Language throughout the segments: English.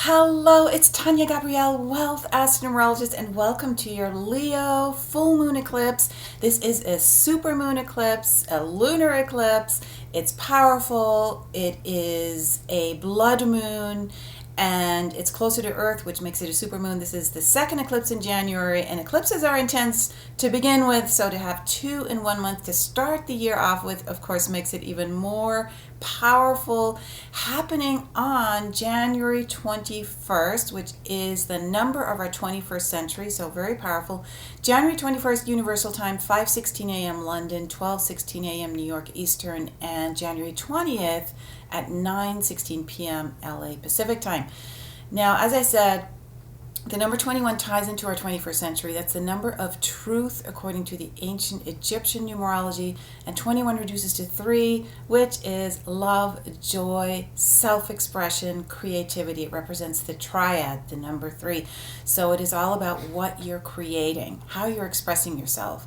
Hello, it's Tania Gabrielle, Wealth Astronumerologist, and welcome to your Leo full moon eclipse. This is a super moon eclipse, a lunar eclipse. It's powerful. It is a blood moon, and it's closer to Earth, which makes it a super moon. This is the second eclipse in January, and eclipses are intense to begin with, so to have two in 1 month to start the year off with, of course, makes it even more powerful, happening on January 21st, which is the number of our 21st century, so very powerful. January 21st Universal Time, 5:16 a.m. London, 12:16 a.m. New York Eastern, and January 20th at 9:16 p.m. LA Pacific Time. Now, as I said, the number 21 ties into our 21st century. That's the number of truth according to the ancient Egyptian numerology. And 21 reduces to 3, which is love, joy, self-expression, creativity. It represents the triad, the number 3. So it is all about what you're creating, how you're expressing yourself.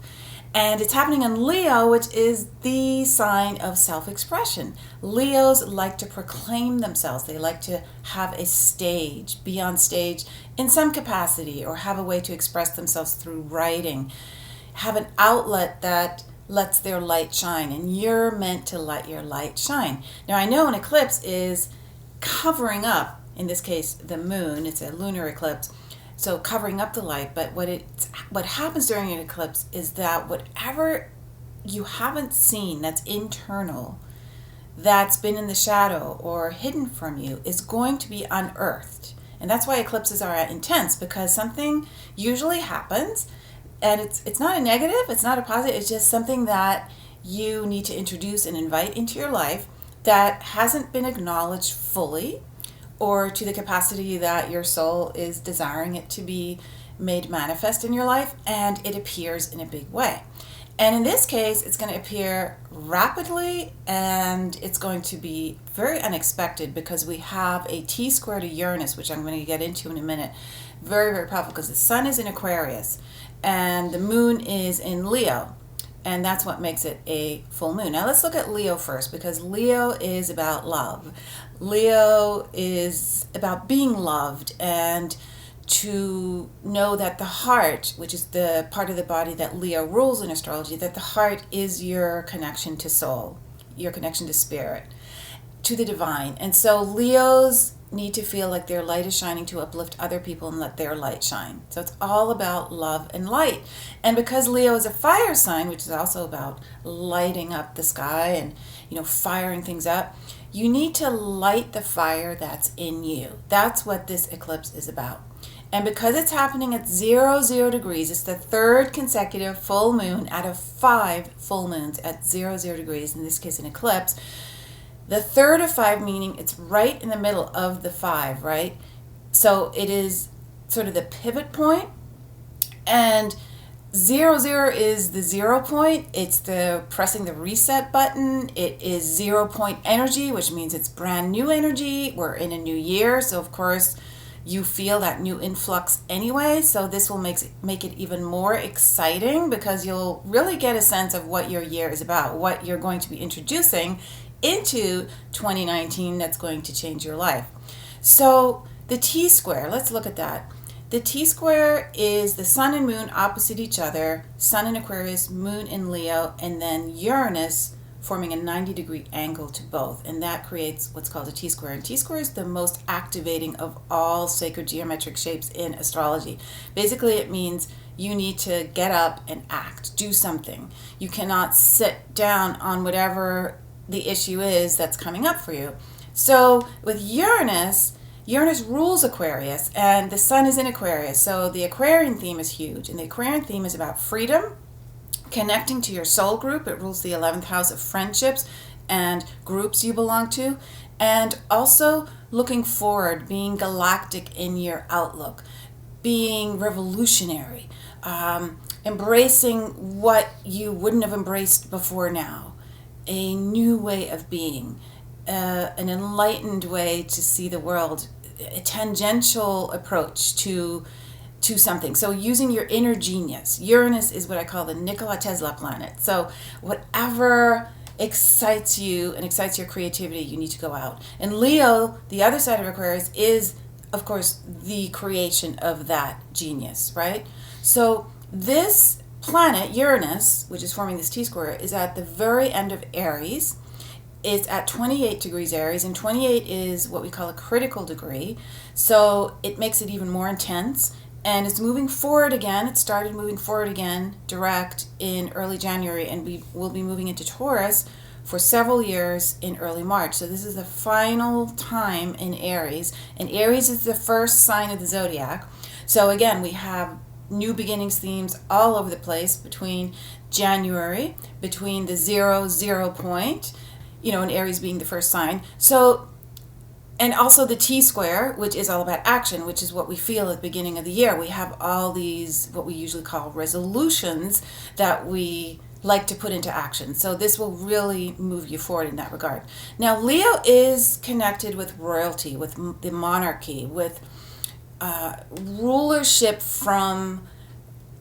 And it's happening in Leo, which is the sign of self-expression. Leos like to proclaim themselves. They like to have a stage, be on stage in some capacity, or have a way to express themselves through writing. Have an outlet that lets their light shine, and you're meant to let your light shine. Now, I know an eclipse is covering up, in this case, the moon. It's a lunar eclipse. So covering up the light, but what happens during an eclipse is that whatever you haven't seen that's internal, that's been in the shadow or hidden from you, is going to be unearthed. And that's why eclipses are intense, because something usually happens, and it's not a negative, it's not a positive, it's just something that you need to introduce and invite into your life that hasn't been acknowledged fully, or to the capacity that your soul is desiring it to be made manifest in your life, and it appears in a big way. And in this case, it's going to appear rapidly, and it's going to be very unexpected, because we have a T-square to Uranus, which I'm going to get into in a minute. Very, very powerful, because the sun is in Aquarius, and the moon is in Leo. And that's what makes it a full moon. Now let's look at Leo first, because Leo is about love. Leo is about being loved, and to know that the heart, which is the part of the body that Leo rules in astrology, that the heart is your connection to soul, your connection to spirit, to the divine. And so Leos need to feel like their light is shining to uplift other people and let their light shine. So it's all about love and light. And because Leo is a fire sign, which is also about lighting up the sky and, firing things up, you need to light the fire that's in you. That's what this eclipse is about. And because it's happening at 00 degrees, it's the third consecutive full moon out of 5 full moons at 00 degrees, in this case an eclipse. The third of 5, meaning it's right in the middle of the 5, right? So it is sort of the pivot point, and 00 is the 0 point. It's the pressing the reset button. It is 0 point energy, which means it's brand new energy. We're in a new year, so of course you feel that new influx anyway. So this will make it even more exciting, because you'll really get a sense of what your year is about, what you're going to be introducing into 2019 that's going to change your life. So the T-square, let's look at that. The T-square is the sun and moon opposite each other, sun in Aquarius, moon in Leo, and then Uranus forming a 90-degree angle to both, and that creates what's called a T-square. And T-square is the most activating of all sacred geometric shapes in astrology. Basically, it means you need to get up and act, do something. You cannot sit down on whatever the issue is that's coming up for you. So with Uranus rules Aquarius, and the sun is in Aquarius. So the Aquarian theme is huge, and the Aquarian theme is about freedom, connecting to your soul group. It rules the 11th house of friendships and groups you belong to, and also looking forward, being galactic in your outlook, being revolutionary, embracing what you wouldn't have embraced before now. A new way of being, an enlightened way to see the world, a tangential approach to something. So using your inner genius. Uranus is what I call the Nikola Tesla planet. So whatever excites you and excites your creativity, you need to go out. And Leo, the other side of Aquarius, is of course, the creation of that genius, right? So this planet, Uranus, which is forming this T-square, is at the very end of Aries. It's at 28 degrees Aries, and 28 is what we call a critical degree. So it makes it even more intense. And it's moving forward again. It started moving forward again, direct, in early January, and we will be moving into Taurus for several years in early March. So this is the final time in Aries, and Aries is the first sign of the zodiac. So again, we have new beginnings themes all over the place between January, between the 0 point, and Aries being the first sign. So, and also the T-square, which is all about action, which is what we feel at the beginning of the year. We have all these, what we usually call resolutions, that we like to put into action. So this will really move you forward in that regard. Now, Leo is connected with royalty, with the monarchy, with rulership from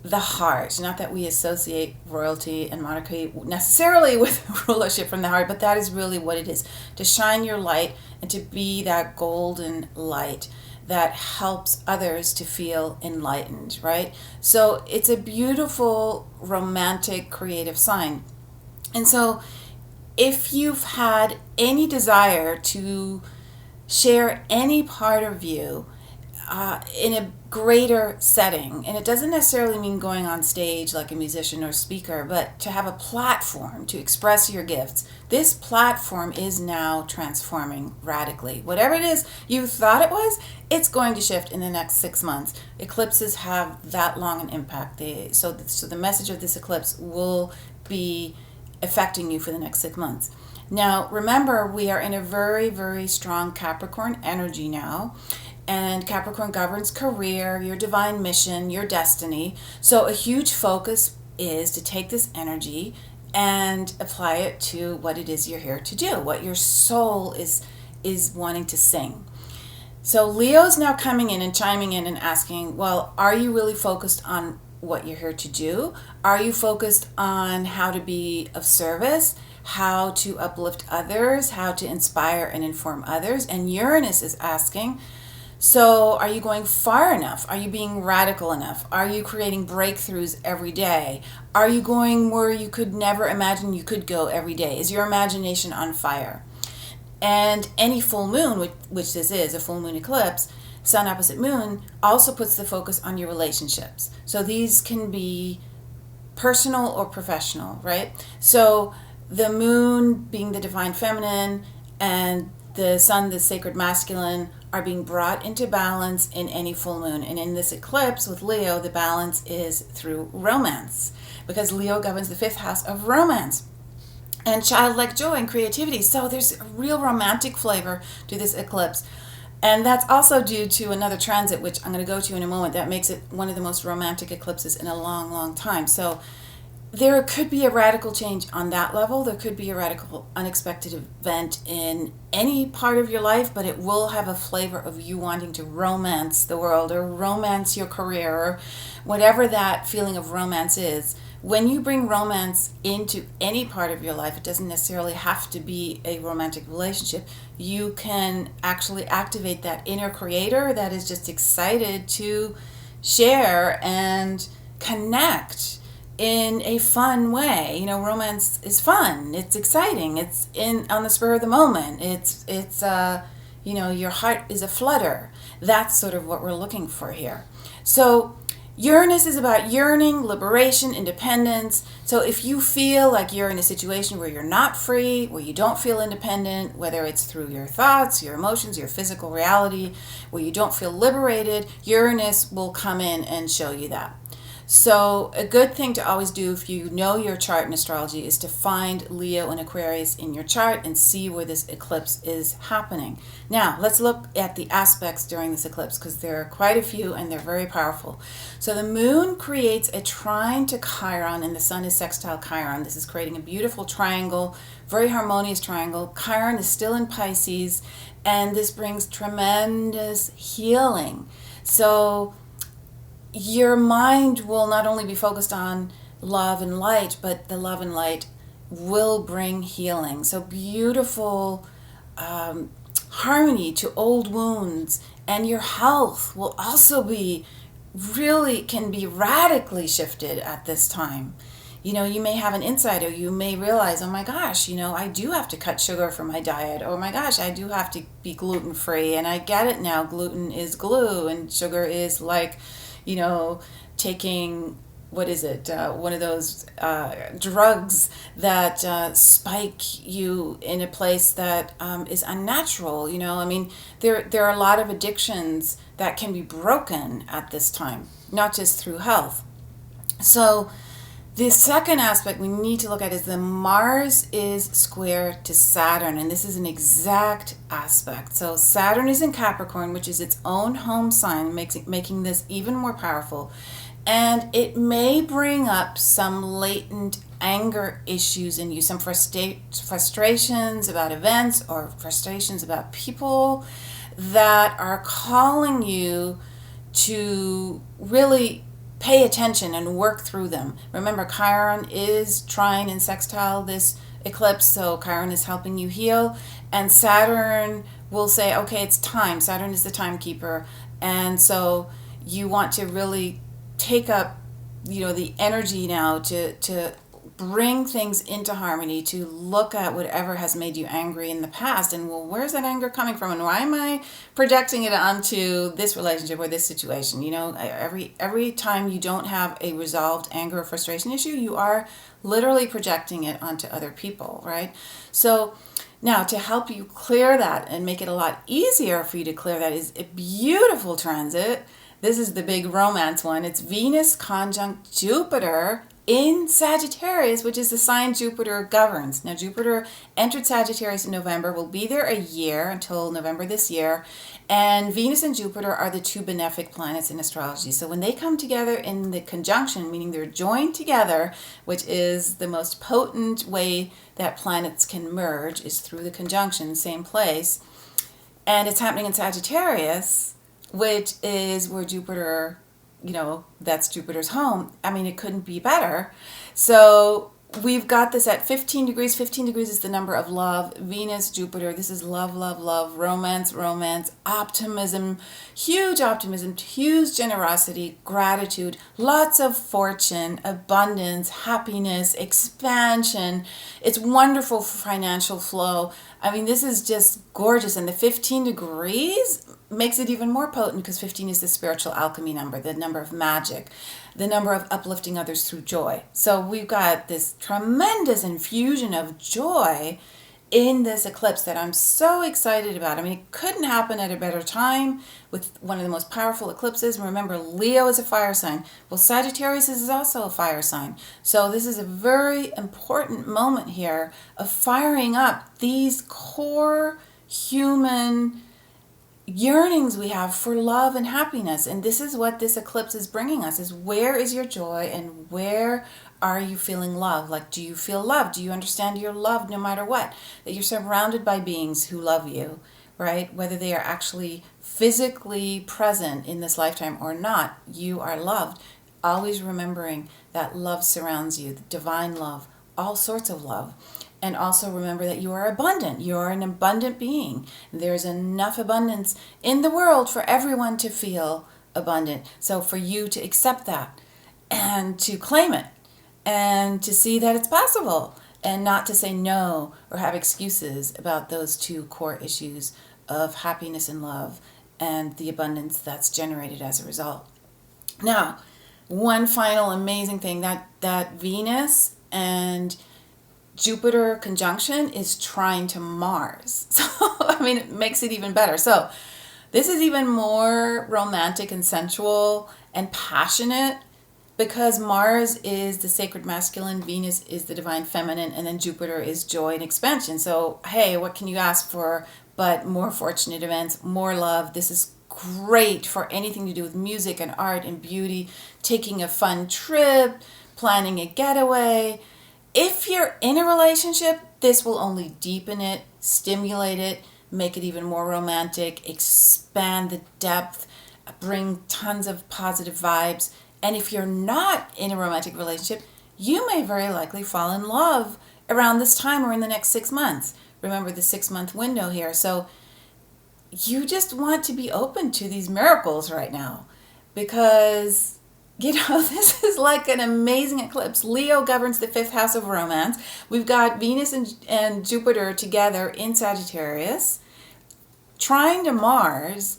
the heart. Not that we associate royalty and monarchy necessarily with rulership from the heart, but that is really what it is. To shine your light and to be that golden light that helps others to feel enlightened, right? So it's a beautiful, romantic, creative sign. And so if you've had any desire to share any part of you in a greater setting, and it doesn't necessarily mean going on stage like a musician or speaker, but to have a platform to express your gifts, this platform is now transforming radically. Whatever it is you thought it was, it's going to shift in the next 6 months. Eclipses have that long an impact. So the message of this eclipse will be affecting you for the next 6 months. Now, remember, we are in a very, very strong Capricorn energy now. And Capricorn governs career, your divine mission, your destiny. So a huge focus is to take this energy and apply it to what it is you're here to do, what your soul is wanting to sing. So Leo's now coming in and chiming in and asking, well, are you really focused on what you're here to do? Are you focused on how to be of service, how to uplift others, how to inspire and inform others? And Uranus is asking, so are you going far enough? Are you being radical enough? Are you creating breakthroughs every day? Are you going where you could never imagine you could go every day? Is your imagination on fire? And any full moon, which this is, a full moon eclipse, sun opposite moon, also puts the focus on your relationships. So these can be personal or professional, right? So the moon being the divine feminine and the sun, the sacred masculine, are being brought into balance in any full moon. And in this eclipse with Leo, the balance is through romance, because Leo governs the 5th house of romance and childlike joy and creativity. So there's a real romantic flavor to this eclipse. And that's also due to another transit, which I'm going to go to in a moment, that makes it one of the most romantic eclipses in a long, long time. So there could be a radical change on that level. There could be a radical, unexpected event in any part of your life, but it will have a flavor of you wanting to romance the world or romance your career or whatever that feeling of romance is. When you bring romance into any part of your life, it doesn't necessarily have to be a romantic relationship. You can actually activate that inner creator that is just excited to share and connect in a fun way. Romance is fun. It's exciting. It's on the spur of the moment. It's your heart is a flutter. That's sort of what we're looking for here. So Uranus is about yearning, liberation, independence. So if you feel like you're in a situation where you're not free, where you don't feel independent, whether it's through your thoughts, your emotions, your physical reality, where you don't feel liberated, Uranus will come in and show you that. So a good thing to always do if you know your chart in astrology is to find Leo and Aquarius in your chart and see where this eclipse is happening. Now, let's look at the aspects during this eclipse, because there are quite a few and they're very powerful. So the moon creates a trine to Chiron and the sun is sextile Chiron. This is creating a beautiful triangle, very harmonious triangle. Chiron is still in Pisces, and this brings tremendous healing. So your mind will not only be focused on love and light, but the love and light will bring healing. So beautiful harmony to old wounds And your health will also be really, can be radically shifted at this time. You may have an insight, or you may realize, oh my gosh, I do have to cut sugar from my diet. Oh my gosh, I do have to be gluten free. And I get it now. Gluten is glue, and sugar is like, taking, what is it? One of those drugs that spike you in a place that is unnatural. There are a lot of addictions that can be broken at this time, not just through health. So the second aspect we need to look at is the Mars is square to Saturn, and this is an exact aspect. So Saturn is in Capricorn, which is its own home sign, making this even more powerful. And it may bring up some latent anger issues in you, some frustrations about events or frustrations about people that are calling you to really pay attention and work through them. Remember, Chiron is trine and sextile this eclipse, so Chiron is helping you heal. And Saturn will say, okay, it's time. Saturn is the timekeeper. And so you want to really take up, the energy now to bring things into harmony, to look at whatever has made you angry in the past, and well, where's that anger coming from, and why am I projecting it onto this relationship or this situation? Every time you don't have a resolved anger or frustration issue, you are literally projecting it onto other people, right? So now, to help you clear that and make it a lot easier for you to clear that is a beautiful transit. This is the big romance one. It's Venus conjunct Jupiter in Sagittarius, which is the sign Jupiter governs. Now, Jupiter entered Sagittarius in November, will be there a year until November this year. And Venus and Jupiter are the two benefic planets in astrology. So when they come together in the conjunction, meaning they're joined together, which is the most potent way that planets can merge, is through the conjunction, same place. And it's happening in Sagittarius, which is where Jupiter, that's Jupiter's home. I mean, it couldn't be better. So we've got this at 15 degrees. 15 degrees is the number of love. Venus, Jupiter, this is love, love, love, romance, optimism, huge generosity, gratitude, lots of fortune, abundance, happiness, expansion. It's wonderful for financial flow. I mean, this is just gorgeous. And the 15 degrees makes it even more potent because 15 is the spiritual alchemy number, the number of magic, the number of uplifting others through joy. So we've got this tremendous infusion of joy in this eclipse that I'm so excited about. I mean, it couldn't happen at a better time with one of the most powerful eclipses. Remember, Leo is a fire sign. Well, Sagittarius is also a fire sign. So this is a very important moment here of firing up these core human yearnings we have for love and happiness. And this is what this eclipse is bringing us, is where is your joy and where are you feeling love? Like, do you feel loved? Do you understand you're loved no matter what? That you're surrounded by beings who love you, right? Whether they are actually physically present in this lifetime or not, you are loved. Always remembering that love surrounds you, the divine love, all sorts of love. And also remember that you are abundant. You are an abundant being. There's enough abundance in the world for everyone to feel abundant. So for you to accept that and to claim it and to see that it's possible and not to say no or have excuses about those two core issues of happiness and love and the abundance that's generated as a result. Now, one final amazing thing, that Venus and Jupiter conjunction is trine to Mars. So, I mean, it makes it even better. So, this is even more romantic and sensual and passionate because Mars is the sacred masculine, Venus is the divine feminine, and then Jupiter is joy and expansion. So, hey, what can you ask for but more fortunate events, more love? This is great for anything to do with music and art and beauty, taking a fun trip, planning a getaway. If you're in a relationship, this will only deepen it, stimulate it, make it even more romantic, expand the depth, bring tons of positive vibes. And if you're not in a romantic relationship, you may very likely fall in love around this time or in the next 6 months. Remember the 6-month window here. So you just want to be open to these miracles right now because, this is like an amazing eclipse. Leo governs the fifth house of romance. We've got Venus and Jupiter together in Sagittarius, trine to Mars.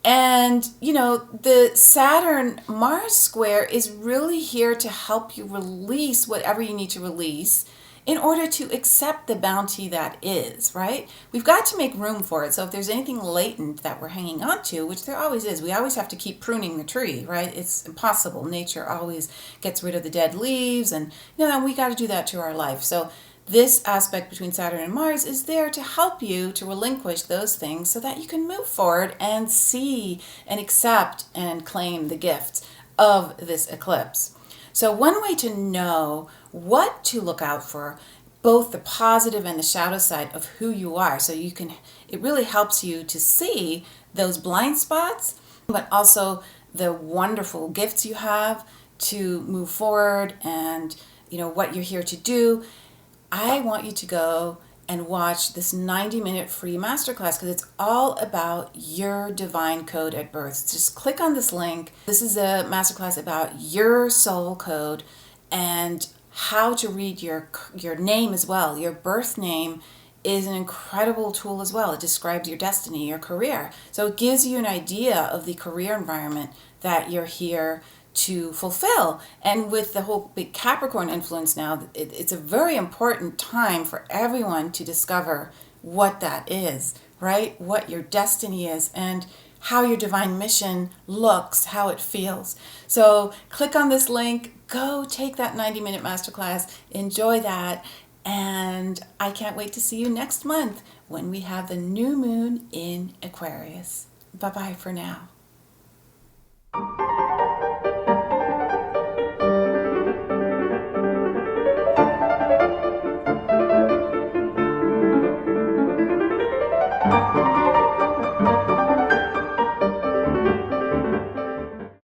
And, the Saturn Mars square is really here to help you release whatever you need to release in order to accept the bounty that is, right? We've got to make room for it. So if there's anything latent that we're hanging on to, which there always is, we always have to keep pruning the tree, right? It's impossible. Nature always gets rid of the dead leaves, and we got to do that to our life. So this aspect between Saturn and Mars is there to help you to relinquish those things so that you can move forward and see and accept and claim the gifts of this eclipse. So one way to know what to look out for, both the positive and the shadow side of who you are, so it really helps you to see those blind spots, but also the wonderful gifts you have to move forward and what you're here to do. I want you to go and watch this 90-minute free masterclass because it's all about your divine code at birth. Just click on this link. This is a masterclass about your soul code and how to read your name as well. Your birth name is an incredible tool as well. It describes your destiny, your career. So it gives you an idea of the career environment that you're here to fulfill. And with the whole big Capricorn influence now, it's a very important time for everyone to discover what that is, right? What your destiny is and how your divine mission looks, how it feels. So click on this link, go take that 90-minute masterclass, enjoy that, and I can't wait to see you next month when we have the new moon in Aquarius. Bye-bye for now.